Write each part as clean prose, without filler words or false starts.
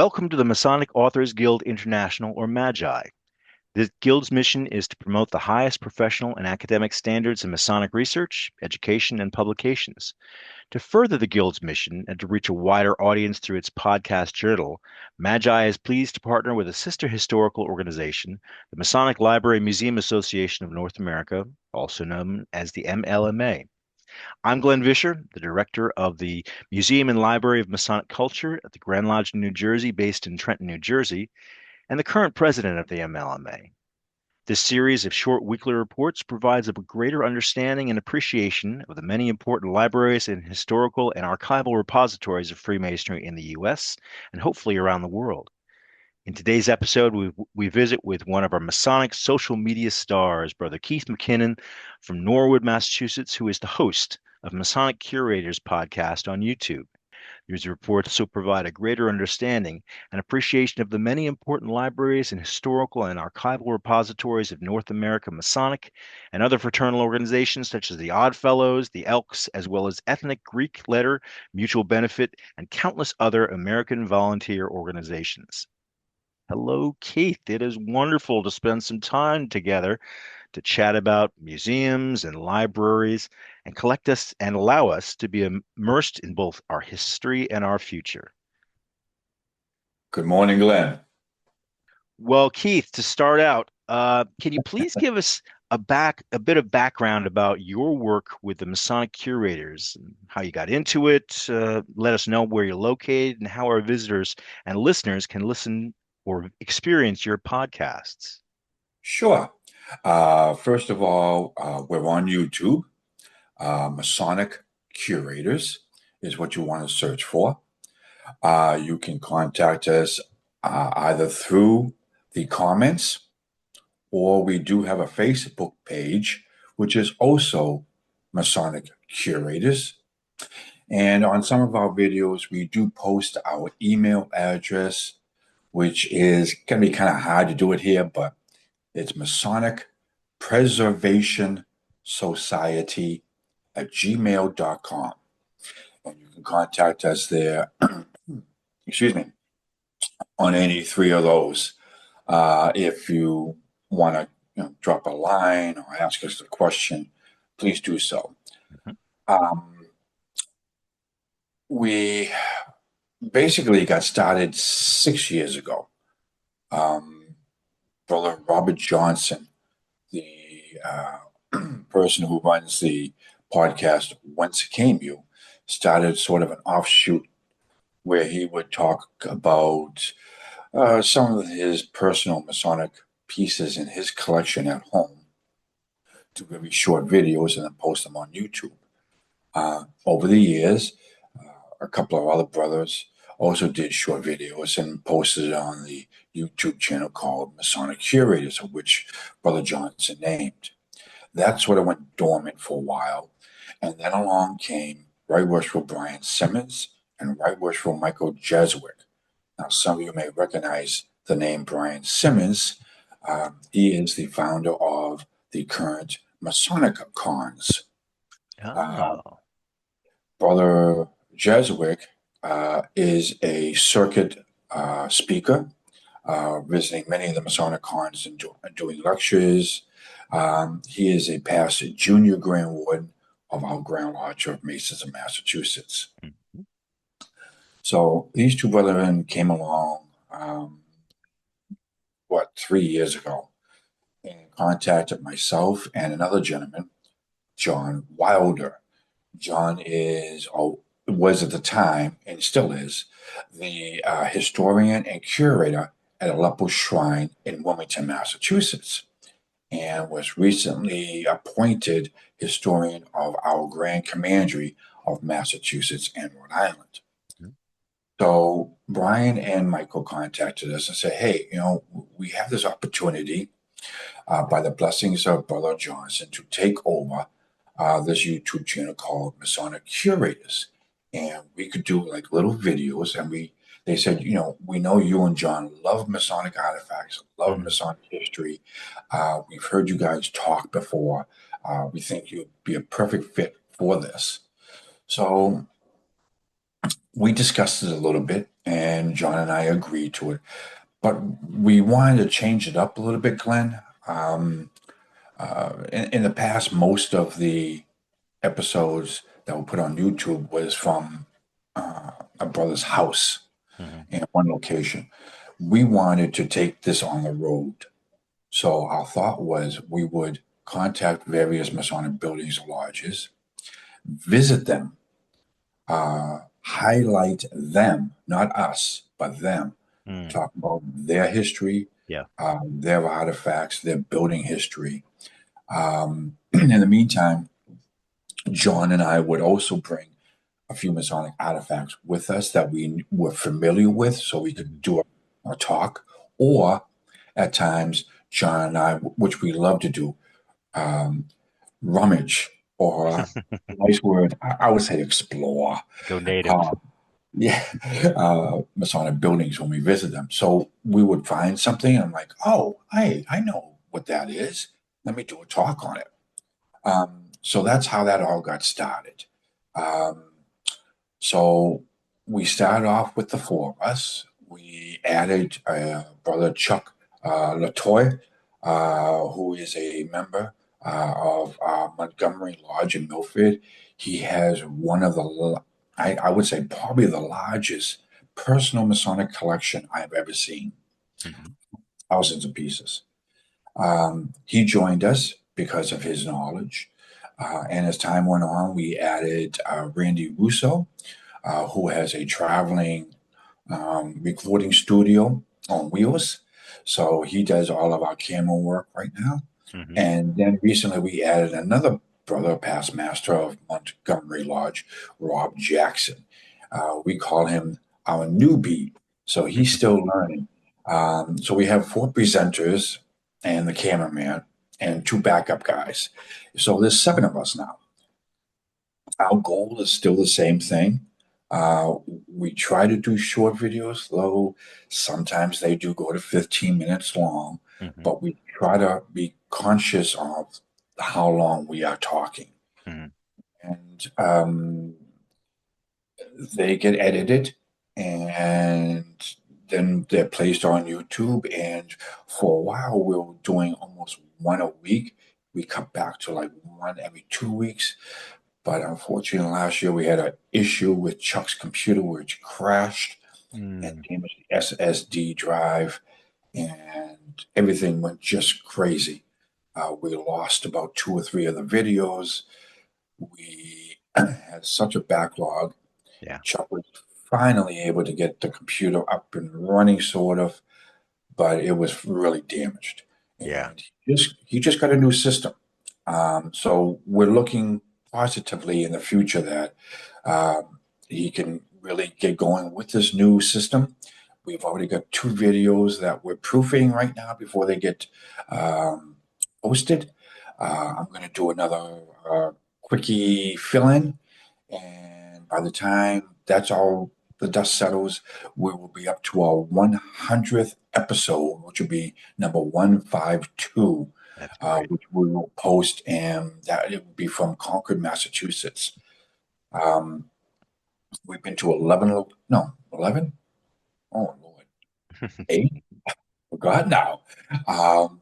Welcome to the Masonic Authors Guild International, or MAGI. This guild's mission is to promote the highest professional and academic standards in Masonic research, education, and publications. To further the guild's mission and to reach a wider audience through its podcast journal, MAGI is pleased to partner with a sister historical organization, the Masonic Library Museum Association of North America, also known as the MLMA. I'm Glenn Vischer, the director of the Museum and Library of Masonic Culture at the Grand Lodge, New Jersey, based in Trenton, New Jersey, and the current president of the MLMA. This series of short weekly reports provides a greater understanding and appreciation of the many important libraries and historical and archival repositories of Freemasonry in the U.S. and hopefully around the world. In today's episode, we visit with one of our Masonic social media stars, Brother Keith Mackinnon from Norwood, Massachusetts, who is the host of Masonic Curators podcast on YouTube. These reports also provide a greater understanding and appreciation of the many important libraries and historical and archival repositories of North America Masonic and other fraternal organizations such as the Odd Fellows, the Elks, as well as Ethnic Greek Letter, Mutual Benefit, and countless other American volunteer organizations. Hello, Keith. It is wonderful to spend some time together to chat about museums and libraries and collect us and allow us to be immersed in both our history and our future. Good morning, Glenn. Well, Keith, to start out, can you please give us a bit of background about your work with the Masonic Curators, and how you got into it? Let us know where you're located and how our visitors and listeners can listen or experience your podcasts. Sure. First of all, we're on YouTube. Masonic Curators is what you want to search for. You can contact us either through the comments, or we do have a Facebook page, which is also Masonic Curators. And on some of our videos, we do post our email address, which is going to be kind of hard to do it here, but it's Masonic Preservation Society at gmail.com. And you can contact us there, excuse me, on any three of those. If you want to drop a line or ask us a question, please do so. Mhm. We basically got started 6 years ago. Brother Robert Johnson, the person who runs the podcast Whence Came You, started sort of an offshoot where he would talk about some of his personal Masonic pieces in his collection at home, to very short videos, and then post them on YouTube. Over the years, a couple of other brothers also did short videos and posted it on the YouTube channel called Masonic Curators, of which Brother Johnson named. That sort of went dormant for a while, and then along came Right Worshipful Brian Simmons and Right Worshipful Michael Jeswick. Now, some of you may recognize the name Brian Simmons. He is the founder of the current Masonic Cons. Oh, Brother Jeswick is a circuit speaker, visiting many of the Masonic cons and doing lectures. He is a past junior Grand Warden of our Grand Lodge of Masons in Massachusetts. mhm. So these two brethren came along, 3 years ago, and contacted myself and another gentleman, John Wilder. John was at the time, and still is, the historian and curator at Aleppo Shrine in Wilmington, Massachusetts, and was recently appointed historian of our Grand Commandery of Massachusetts and Rhode Island. Mhm. So Brian and Michael contacted us and said, hey, we have this opportunity, by the blessings of Brother Johnson, to take over this YouTube channel called Masonic Curators. And we could do like little videos. And they said, we know you and John love Masonic artifacts, love Mhm. Masonic history. We've heard you guys talk before. We think you'd be a perfect fit for this. So we discussed it a little bit, and John and I agreed to it. But we wanted to change it up a little bit, Glenn. Um, in the past, most of the episodes that were put on YouTube was from a brother's house Hmm. in one location. We wanted to take this on the road. So our thought was we would contact various Masonic buildings or lodges, visit them, highlight them, not us, but them, Mm. talk about their history, Yeah. their artifacts, their building history. In the meantime, John and I would also bring a few Masonic artifacts with us that we were familiar with so we could Hmm. do a talk. Or at times, John and I, which we love to do, um, rummage or nice word, I would say explore. Go native. Uh, yeah, Masonic buildings when we visit them. So we would find something. And I'm like, oh, I know what that is. Let me do a talk on it. So that's how that all got started. Um, so we started off with the four of us. We added brother Chuck Latoy, who is a member of Montgomery Lodge in Milford. He has one of I would say, probably the largest personal Masonic collection I've ever seen, Hmm. thousands of pieces. He joined us because of his knowledge. And as time went on, we added Randy Russo, who has a traveling recording studio on wheels. So he does all of our camera work right now. Hmm. And then recently we added another brother, past master of Montgomery Lodge, Rob Jackson. We call him our newbie. So he's still learning. So we have four presenters and the cameraman and two backup guys. So there's seven of us now. Our goal is still the same thing. Uh, we try to do short videos, though sometimes they do go to 15 minutes long, Hmm. but we try to be conscious of how long we are talking. Hmm. And they get edited and then they're placed on YouTube. And for a while, we were doing almost one a week. We cut back to like one every 2 weeks. But unfortunately, last year we had an issue with Chuck's computer which crashed and Mm. damaged the SSD drive, and everything went just crazy. We lost about two or three of the videos. We had such a backlog. Yeah. Chuck was finally able to get the computer up and running, sort of, but it was really damaged. Yeah. And he just got a new system. So we're looking positively in the future that he can really get going with this new system. We've already got two videos that we're proofing right now before they get um, posted. I'm going to do another quickie fill in, and by the time that's all the dust settles, we will be up to our 100th episode, which will be number 152, That's great. which we will post, and that it will be from Concord, Massachusetts. Um, we've been to 11, no, 11? Oh, Lord. 8? Forgot now. Um,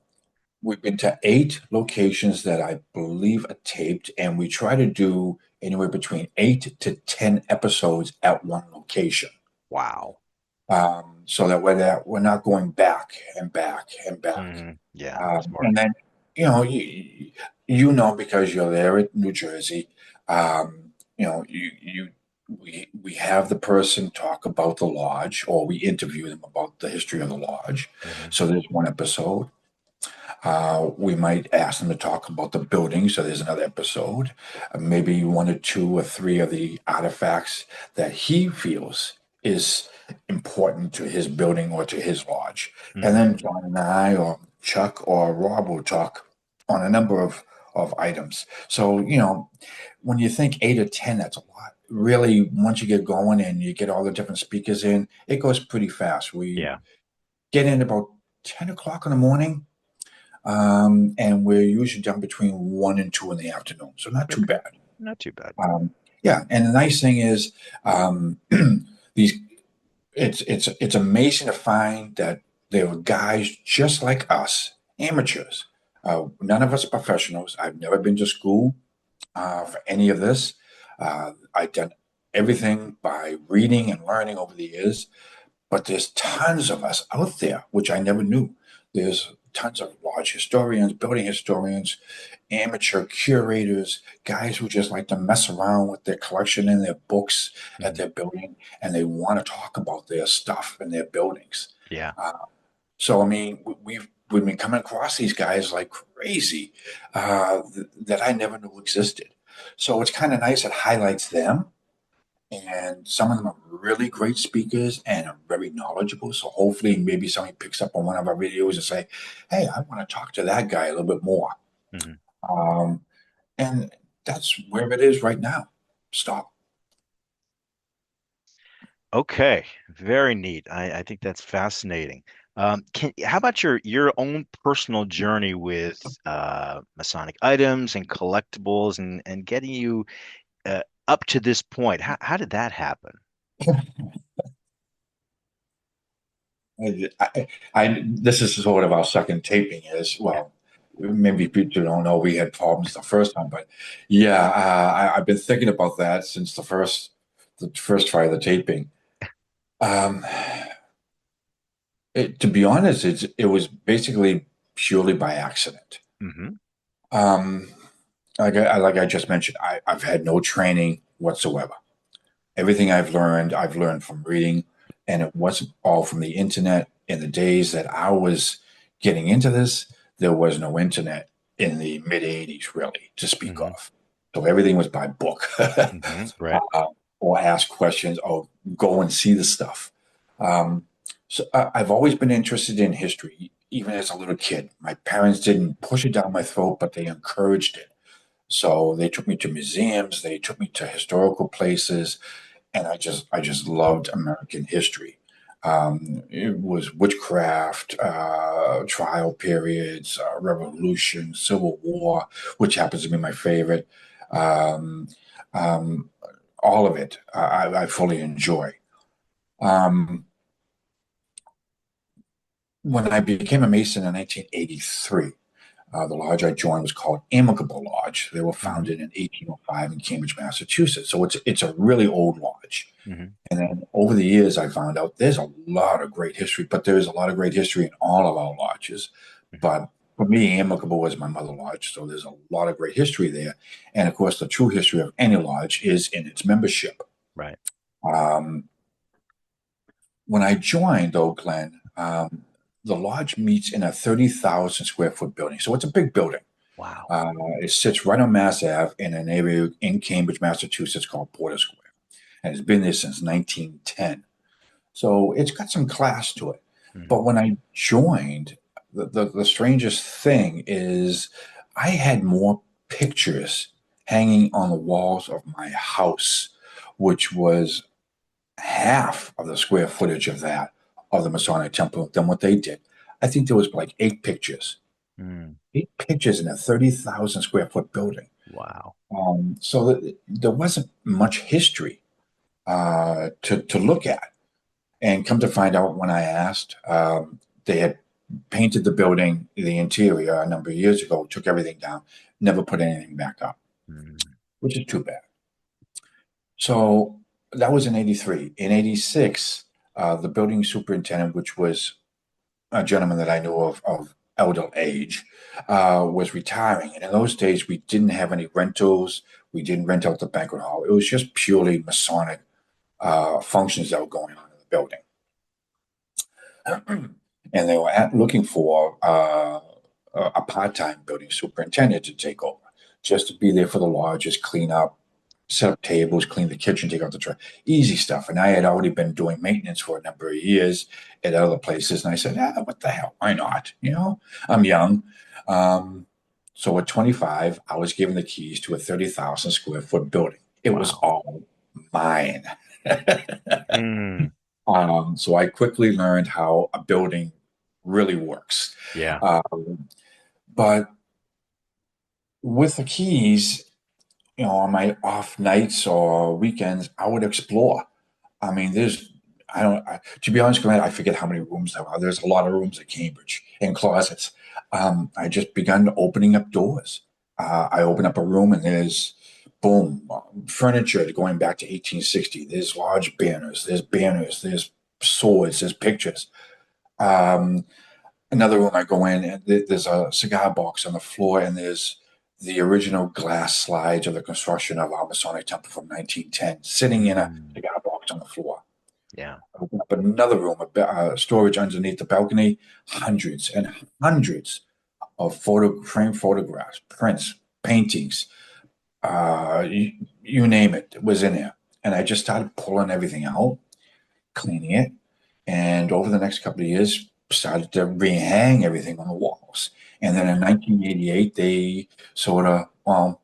we've been to 8 locations that I believe are taped, and we try to do anywhere between 8 to 10 episodes at one location. Wow. So that we're not going back and back and back. Hmm. Yeah. Smart. And then, you know, you know, because you're there at New Jersey, you know, we have the person talk about the lodge, or we interview them about the history of the lodge. Hmm. So there's one episode. We might ask them to talk about the building, so there's another episode. Maybe one or two or three of the artifacts that he feels is important to his building or to his lodge. And Hmm. then John and I, or Chuck or Rob will talk on a number of items. So, you know, when you think 8 or 10, that's a lot. Really, once you get going and you get all the different speakers in, it goes pretty fast. We Yeah. get in about 10 o'clock in the morning, and we're usually done between 1 and 2 in the afternoon, so not too Okay. bad. Not too bad. Yeah, and the nice thing is, these it's amazing to find that there were guys just like us, amateurs. None of us are professionals. I've never been to school for any of this. I've done everything by reading and learning over the years. But there's tons of us out there, which I never knew. There's tons of large historians, building historians, amateur curators, guys who just like to mess around with their collection and their books at Mhm. their building, and they want to talk about their stuff and their buildings. Yeah. Uh, so, I mean, we've been coming across these guys like crazy that I never knew existed. So it's kind of nice. It highlights them, and some of them are really great speakers and are very knowledgeable. So hopefully, maybe somebody picks up on one of our videos and say, "Hey, I want to talk to that guy a little bit more." Mhm. Um, and that's where it is right now. Stop. Okay, very neat. I think that's fascinating. How about your own personal journey with Masonic items and collectibles and getting you up to this point? How did that happen? This is sort of our second taping. Is Yeah. well, maybe people don't know we had problems the first time, but yeah, I've been thinking about that since the first try of the taping. Um, to be honest, it was basically purely by accident. Hmm. Um, like I just mentioned, I've had no training whatsoever. Everything I've learned from reading, and it wasn't all from the internet. In the days that I was getting into this, there was no internet in the mid 80s, really, to speak Hmm. of. So everything was by book. Hmm. Right. Or ask questions or go and see the stuff. Um, I've always been interested in history, even as a little kid. My parents didn't push it down my throat, but they encouraged it. So they took me to museums, they took me to historical places, and I just loved American history. It was witchcraft, trial periods, revolution, Civil War, which happens to be my favorite. Um, um, all of it, I fully enjoy. Um, when I became a Mason in 1983, the lodge I joined was called Amicable Lodge. They were Hmm. founded in 1805 in Cambridge, Massachusetts. So it's a really old lodge. Hmm. And then over the years, I found out there's a lot of great history, but there is a lot of great history in all of our lodges. Hmm. But for me, Amicable was my mother lodge, so there's a lot of great history there. And of course, the true history of any lodge is in its membership. Right. Um, when I joined, though, Glenn, the lodge meets in a 30,000 square foot building. So it's a big building. Wow. It sits right on Mass Ave in an area in Cambridge, Massachusetts called Porter Square. And it's been there since 1910. So it's got some class to it. Hmm. But when I joined, the strangest thing is I had more pictures hanging on the walls of my house, which was half of the square footage of that, of the Masonic Temple, than what they did. I think there was like Mm. 8 pictures in a 30,000 square foot building. Wow. So there wasn't much history to look at. And come to find out when I asked, they had painted the building, the interior, a number of years ago, took everything down, never put anything back up, Mm. which is too bad. So that was in 83. In 86, the building superintendent, which was a gentleman that I knew of elder age, was retiring. And in those days, we didn't have any rentals. We didn't rent out the banquet hall. It was just purely Masonic functions that were going on in the building. And they were looking for a part-time building superintendent to take over, just to be there for the lodge, just clean up, set up tables, clean the kitchen, take out the trash, easy stuff. And I had already been doing maintenance for a number of years at other places, and I said, what the hell? Why not? I'm young. Um, so at 25, I was given the keys to a 30,000 square foot building. It was Wow. all mine. Mm. So I quickly learned how a building really works. Yeah. Um, but with the keys, on my off nights or weekends, I would explore. I mean, there's To be honest, Glenn, I forget how many rooms there are. There's a lot of rooms at Cambridge and closets. I just begun opening up doors. I open up a room and there's boom, furniture going back to 1860. There's large banners, there's swords, there's pictures. Um, Another room I go in and there's a cigar box on the floor and there's the original glass slides of the construction of our Masonic temple from 1910 sitting in a Mm, cigar box on the floor. yeah. Open up another room, storage underneath the balcony, hundreds and hundreds of frame photographs, prints, paintings, you name it, was in there. And I just started pulling everything out, cleaning it, and over the next couple of years, started to rehang everything on the walls. And then in 1988, they sort of, well,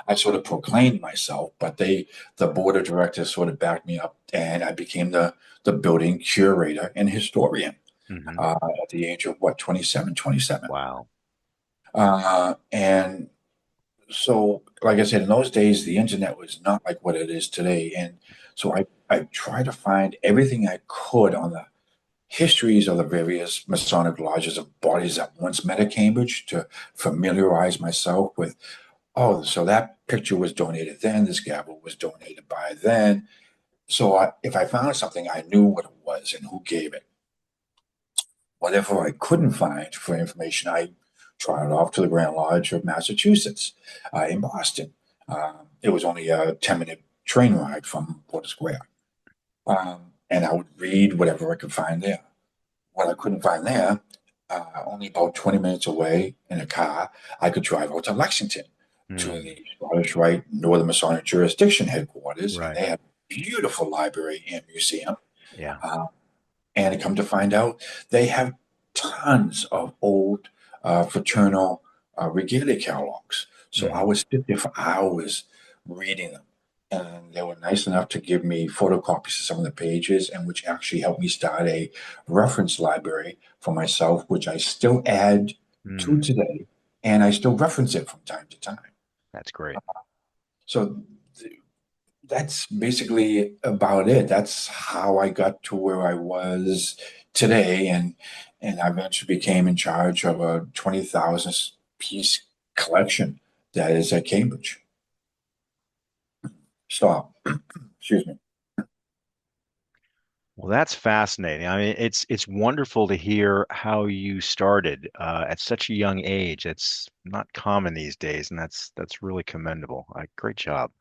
I sort of proclaimed myself, but the board of directors sort of backed me up, and I became the building curator and historian Hmm. at the age of what 27. Wow. And so, like I said, in those days, the internet was not like what it is today, and so I tried to find everything I could on the histories of the various Masonic lodges of bodies that once met at Cambridge to familiarize myself with. Oh, so that picture was donated then. This gavel was donated by then. So if I found something, I knew what it was and who gave it. Whatever I couldn't find for information, I trotted off to the Grand Lodge of Massachusetts in Boston. It was only a 10-minute train ride from Porter Square. And I would read whatever I could find there. What I couldn't find there, only about 20 minutes away in a car, I could drive out to Lexington to Mm, the Scottish Rite Northern Masonic Jurisdiction headquarters, and right. they had a beautiful library and museum. Yeah. Uh, and come to find out, they have tons of old fraternal regalia catalogs. So I Hmm. would sit there for hours reading them. And they were nice enough to give me photocopies of some of the pages, and which actually helped me start a reference library for myself, which I still add to Mm, today, and I still reference it from time to time. that's great. So that's basically about it. That's how I got to where I was today, and I eventually became in charge of a 20,000 piece collection that is at Cambridge. Stop. Excuse me. Well, that's fascinating. I mean, it's wonderful to hear how you started at such a young age. It's not common these days, and that's really commendable. Great job.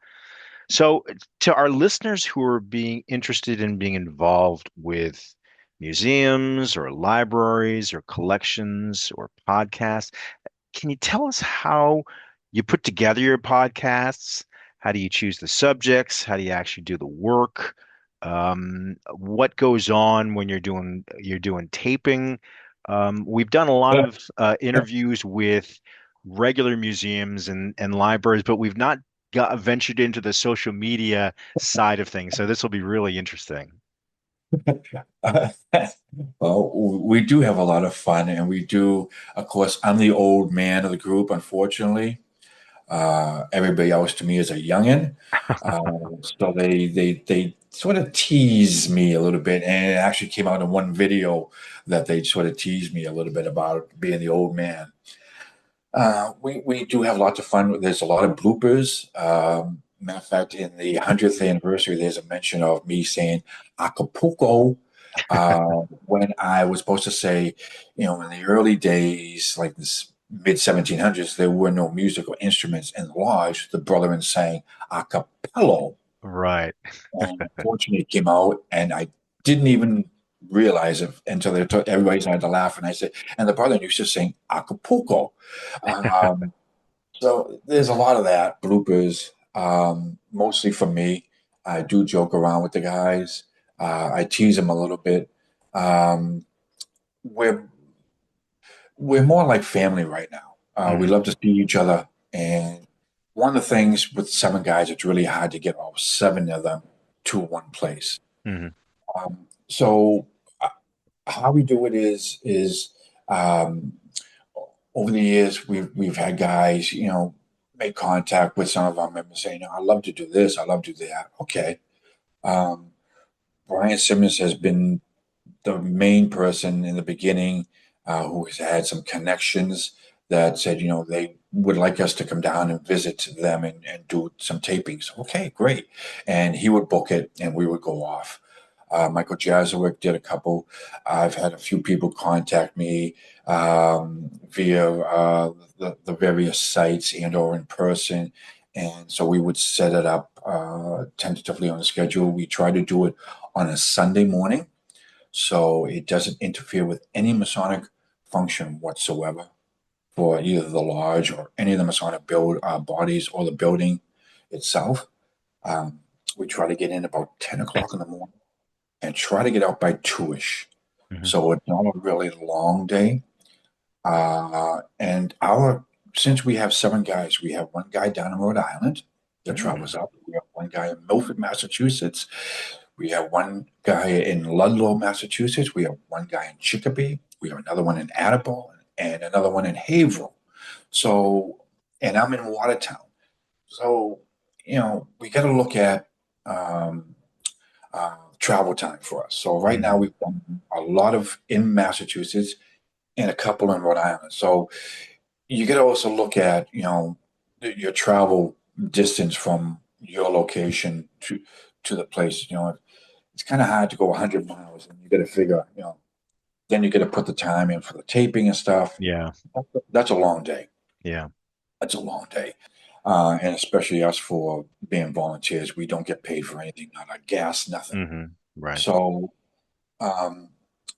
So, to our listeners who are being interested in being involved with museums or libraries or collections or podcasts, can you tell us how you put together your podcasts? How do you choose the subjects? How do you actually do the work? What goes on when you're doing taping? We've done a lot of interviews with regular museums and libraries, but we've not ventured into the social media side of things. So this will be really interesting. Uh, well, we do have a lot of fun, and we do, of course, I'm the old man of the group, unfortunately. Everybody else to me is a youngin. So they sort of tease me a little bit, and it actually came out in one video that they sort of teased me a little bit about being the old man. We do have lots of fun. There's a lot of bloopers. Matter of fact, in the 100th anniversary, there's a mention of me saying Acapulco when I was supposed to say, in the early days, like this mid 1700s, there were no musical instruments in the lodge. The brethren sang a cappello, Right. and unfortunately, it came out, and I didn't even realize it until everybody started to laugh, and I said, and the brother used to sing Acapulco. Um, so there's a lot of that bloopers, mostly from me. I do joke around with the guys. I tease them a little bit. Um, we're we're more like family right now. We Hmm. love to see each other, and one of the things with 7 guys, it's really hard to get all 7 of them to one place. Hmm. So how we do it is um, over the years we've had guys, make contact with some of our members saying, "I love to do this, I love to do that." Okay, um, Brian Simmons has been the main person in the beginning who has had some connections that said, they would like us to come down and visit them and do some tapings. Okay, great. And he would book it and we would go off. Michael Jazowick did a couple. I've had a few people contact me via the various sites and or in person. And so we would set it up tentatively on a schedule. We try to do it on a Sunday morning so it doesn't interfere with any Masonic function whatsoever for either the lodge or any of the Masonic bodies or the building itself. Um, we try to get in about 10 o'clock in the morning and try to get out by 2-ish. Hmm. So it's not a really long day. And since we have 7 guys, we have one guy down in Rhode Island that Mm. travels up. We have one guy in Milford, Massachusetts. We have one guy in Ludlow, Massachusetts. We have one guy in Chicopee. We have another one in Attleboro and another one in Haverhill. So, and I'm in Watertown. So, we got to look at um, travel time for us. So right now Hmm. we've done a lot of in Massachusetts and a couple in Rhode Island. So you got to also look at, your travel distance from your location to the place. It's kind of hard to go 100 miles, and you got to figure, then you got to put the time in for the taping and stuff. Yeah. That's a long day. Yeah. That's a long day. And especially us for being volunteers, we don't get paid for anything, not our gas, nothing. Right. So um,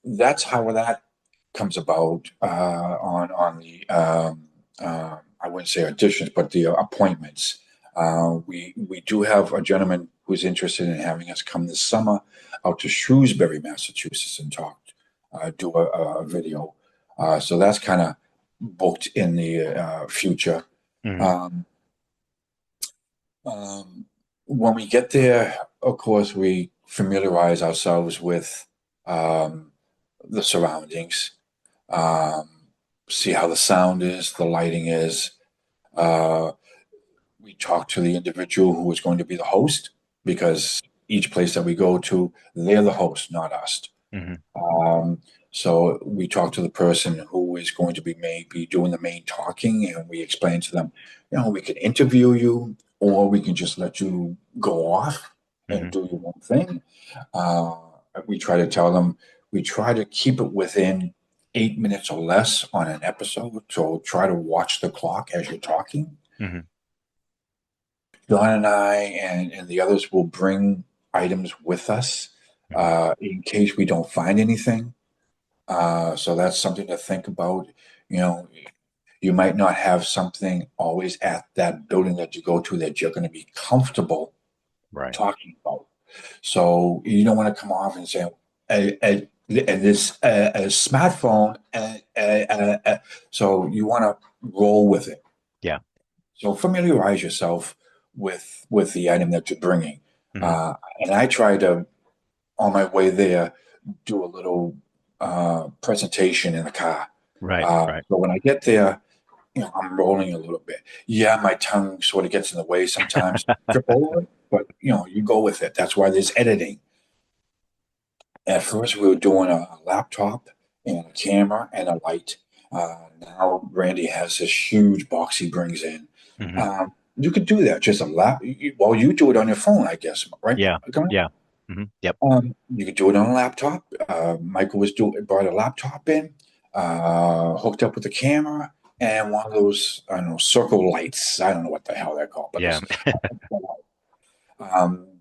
that's how that comes about on the I wouldn't say auditions, but the appointments. We do have a gentleman who's interested in having us come this summer out to Shrewsbury, Massachusetts, and do a video. So that's kind of booked in the future. Hmm. Um, um, when we get there, of course, we familiarize ourselves with um, the surroundings, um, see how the sound is, the lighting is. Uh, we talk to the individual who is going to be the host because each place that we go to, they're the host, not us. Hmm. Um, so we talk to the person who is going to be maybe doing the main talking, and we explain to them, we can interview you, or we can just let you go off and Hmm. do your own thing. Uh, we try to tell them, we try to keep it within 8 minutes or less on an episode. So try to watch the clock as you're talking. Hmm. John and I and the others will bring items with us Hmm. in case we don't find anything. So that's something to think about. You know, you might not have something always at that building that you go to that you're going to be comfortable Right. talking about. So you don't want to come off and say, this a smartphone. So you want to roll with it. Yeah. So familiarize yourself with the item that you're bringing. Hmm. And I try to, on my way there, do a little presentation in the car. Right. Right. So when I get there, I'm rolling a little bit. Yeah, my tongue sort of gets in the way sometimes. Trip over it, but you go with it. That's why there's editing. At first, we were doing a laptop and a camera and a light. Now Randy has this huge box he brings in. Hmm. You could do that, just a well, you do it on your phone, I guess, right? Yeah. Yeah. Hmm. Yep. You could do it on a laptop. Michael brought a laptop in, hooked up with a camera and one of those, I don't know, circle lights. I don't know what the hell they're called, but Yeah. this,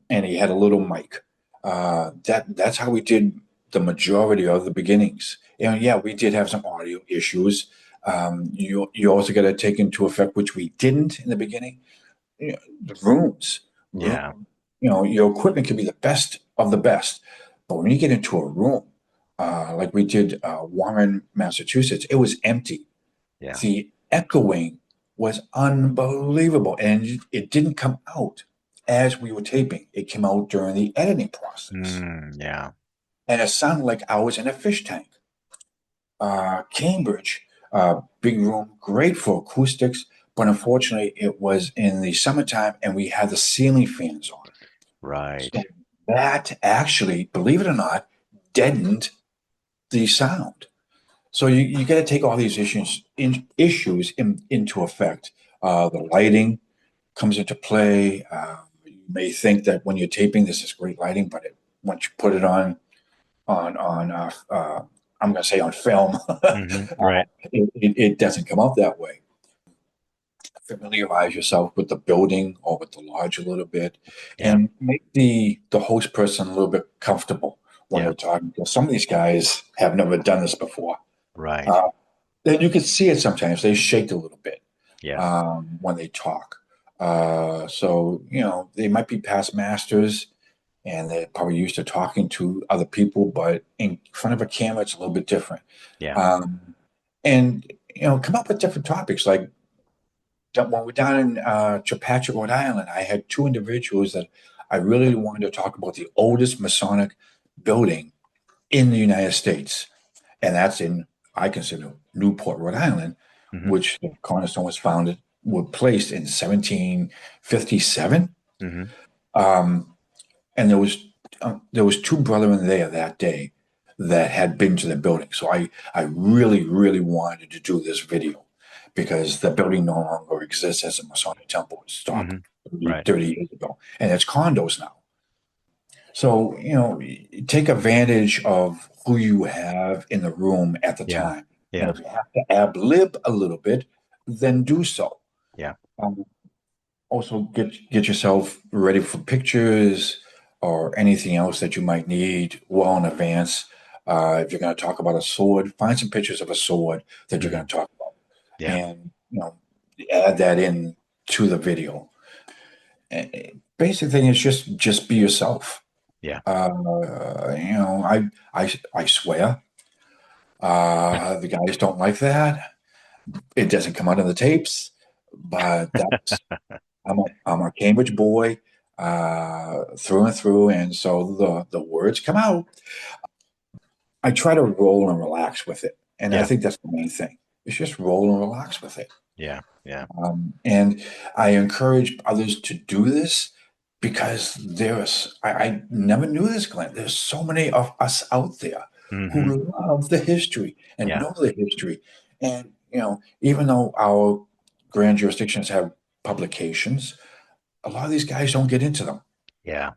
and he had a little mic. That's how we did the majority of the beginnings. And yeah, we did have some audio issues. You also got to take into effect, which we didn't in the beginning, the rooms. Yeah. Room, your equipment can be the best of the best, but when you get into a room, like we did Warren, Massachusetts, it was empty. Yeah. The echoing was unbelievable, and it didn't come out as we were taping. It came out during the editing process, Yeah. and it sounded like I was in a fish tank. Cambridge, big room, great for acoustics, but unfortunately, it was in the summertime, and we had the ceiling fans on. Right. So that actually, believe it or not, deadened the sound. So you got to take all these into effect. The lighting comes into play. You may think that when you're taping, this is great lighting, but once you put it on I'm going to say on film, Right. it doesn't come out that way. Familiarize yourself with the building or with the lodge a little bit, Yeah. and make the host person a little bit comfortable when Yeah. they're talking. Because some of these guys have never done this before. Right. Uh, then you can see it sometimes. They shake a little bit Yeah. when they talk. So, they might be past masters and they're probably used to talking to other people, but in front of a camera, it's a little bit different. Yeah. Um, and, come up with different topics. Like when we're down in Chepachet, Rhode Island, I had two individuals that I really wanted to talk about the oldest Masonic building in the United States, and that's in, I consider, Newport, Rhode Island, Hmm. which the Cornerstone were placed in 1757. Hmm. Um, and there was two brethren there that day that had been to the building. So I really, really wanted to do this video because the building no longer exists as a Masonic temple. It stopped Hmm. 30, Right. 30 years ago, and it's condos now. So, take advantage of who you have in the room at the Yeah. time. And Yeah. if you have to ad-lib a little bit, then do so. Yeah. Um, Also, get yourself ready for pictures or anything else that you might need well in advance. If you're going to talk about a sword, find some pictures of a sword that you're Hmm. going to talk about, Yeah. and add that in to the video. Basic thing is just be yourself. Yeah. I swear. The guys don't like that. It doesn't come out of the tapes, but I'm a Cambridge boy through and through, and so the words come out. I try to roll and relax with it, and I Yeah. think that's the main thing. It's just roll and relax with it. Yeah. Yeah. And I encourage others to do this because I never knew this, Glenn. There's so many of us out there Hmm. who love the history and Yeah. know the history. And, even though our grand jurisdictions have publications, a lot of these guys don't get into them. Yeah.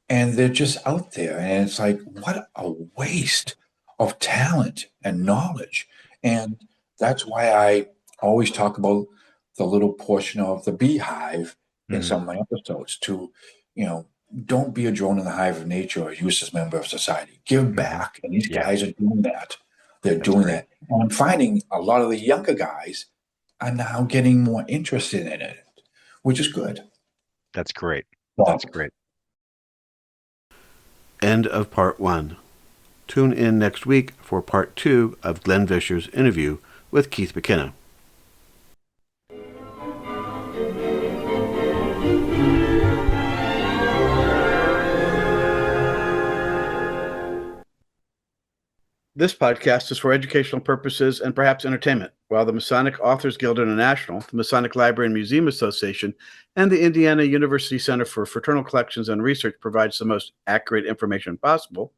And they're just out there. And it's like, what a waste of talent and knowledge. And that's why I always talk about the little portion of the beehive in Hmm. some of my episodes to, you know, don't be a drone in the hive of nature or a useless member of society. Give Hmm. back. And these Yeah. guys are doing that. They're That's doing great. that. And I'm finding a lot of the younger guys are now getting more interested in it, which is good. That's great. That's Well, great. End of part one. Tune in next week for part two of Glenn Vischer's interview with Keith Mackinnon. This podcast is for educational purposes and perhaps entertainment, while the Masonic Authors Guild International, the Masonic Library and Museum Association, and the Indiana University Center for Fraternal Collections and Research provides the most accurate information possible.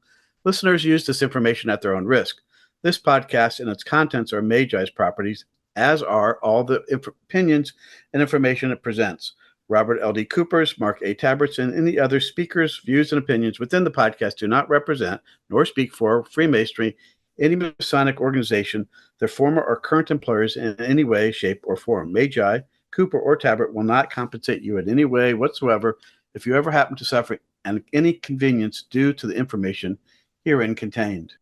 Listeners use this information at their own risk. This podcast and its contents are Magi's properties, as are all the opinions and information it presents. Robert L.D. Cooper's, Mark A. Tabert's, and any other speakers' views and opinions within the podcast do not represent nor speak for Freemasonry, any Masonic organization, their former or current employers in any way, shape, or form. Magi, Cooper, or Tabert will not compensate you in any way whatsoever if you ever happen to suffer any inconvenience due to the information herein contained.